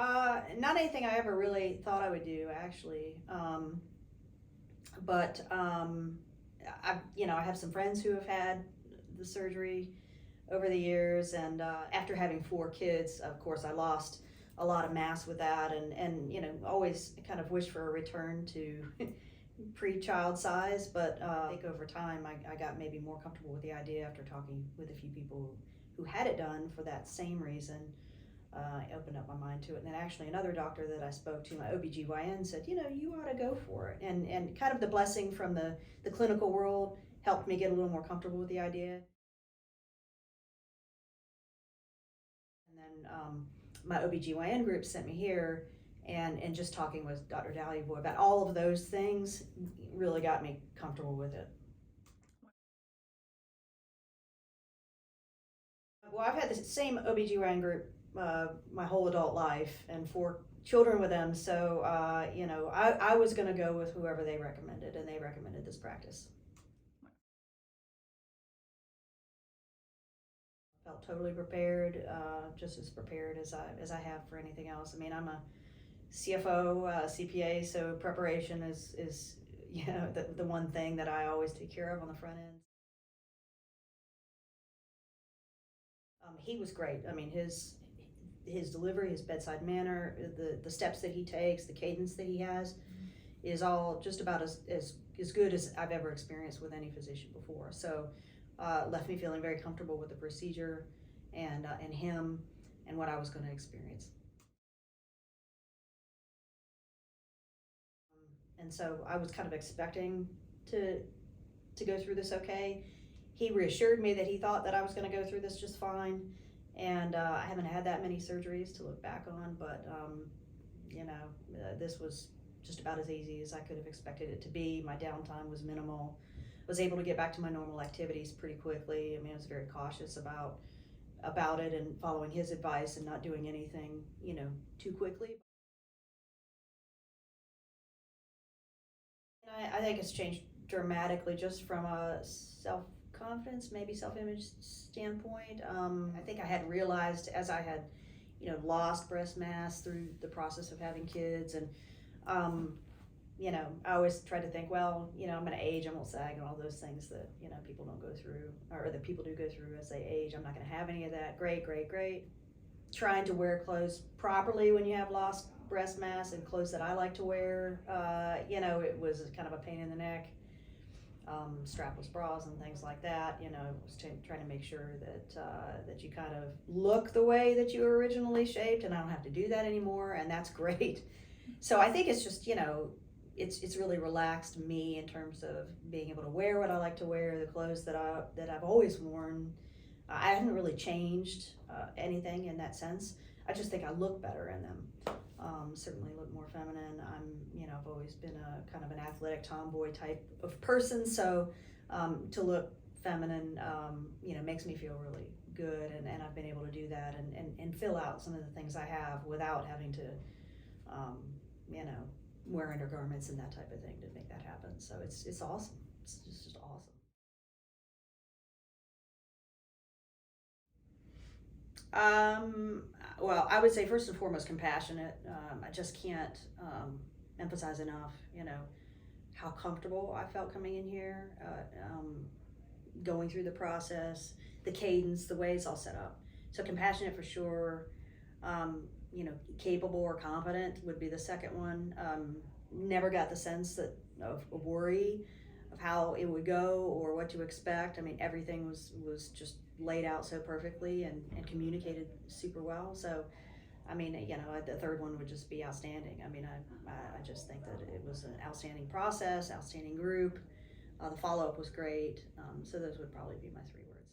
Not anything I ever really thought I would do, actually. But I have some friends who have had the surgery over the years, and after having 4 kids, of course, I lost a lot of mass with that, and always kind of wish for a return to pre-child size. But I think over time, I got maybe more comfortable with the idea after talking with a few people who had it done for that same reason. I opened up my mind to it. And then actually another doctor that I spoke to, my OBGYN, said, you ought to go for it. And kind of the blessing from the clinical world helped me get a little more comfortable with the idea. And then my OBGYN group sent me here, and just talking with Dr. Daluvoy about all of those things really got me comfortable with it. Well, I've had the same OBGYN group my whole adult life, and 4 children with them. So, I was going to go with whoever they recommended, and they recommended this practice. Felt totally prepared, just as prepared as I have for anything else. I mean, I'm a CFO, CPA, so preparation is the one thing that I always take care of on the front end. He was great. I mean, his delivery, his bedside manner, the steps that he takes, the cadence that he has, is all just about as good as I've ever experienced with any physician before. So, left me feeling very comfortable with the procedure and him and what I was going to experience. And so I was kind of expecting to go through this okay. He reassured me that he thought that I was going to go through this just fine, and I haven't had that many surgeries to look back on, but this was just about as easy as I could have expected it to be. My downtime was minimal. Was able to get back to my normal activities pretty quickly. I mean, I was very cautious about it and following his advice and not doing anything, too quickly. And I think it's changed dramatically just from a self confidence, maybe self image standpoint. I think I had realized as I had, lost breast mass through the process of having kids, and I always try to think, well, I'm going to age, I won't sag, and all those things that people don't go through, or that people do go through as they age. I'm not going to have any of that. Great, great, great. Trying to wear clothes properly when you have lost breast mass, and clothes that I like to wear, it was kind of a pain in the neck. Strapless bras and things like that. Was trying to make sure that you kind of look the way that you were originally shaped, and I don't have to do that anymore, and that's great. So I think it's just it's really relaxed me in terms of being able to wear what I like to wear, the clothes that I've always worn. I haven't really changed anything in that sense. I just think I look better in them. Certainly look more feminine. I've always been a kind of an athletic tomboy type of person, so to look feminine, makes me feel really good, and I've been able to do that and fill out some of the things I have without having to, wear undergarments and that type of thing to make that happen. So it's awesome. It's just awesome. Um, well, I would say first and foremost compassionate. I just can't emphasize enough, how comfortable I felt coming in here, going through the process, the cadence, the way it's all set up. So compassionate for sure. Capable or competent would be the second one. Never got the sense of worry of how it would go or what to expect. I mean, everything was just laid out so perfectly and communicated super well. So, I mean, the third one would just be outstanding. I mean, I just think that it was an outstanding process, outstanding group. The follow up was great. So those would probably be my 3 words.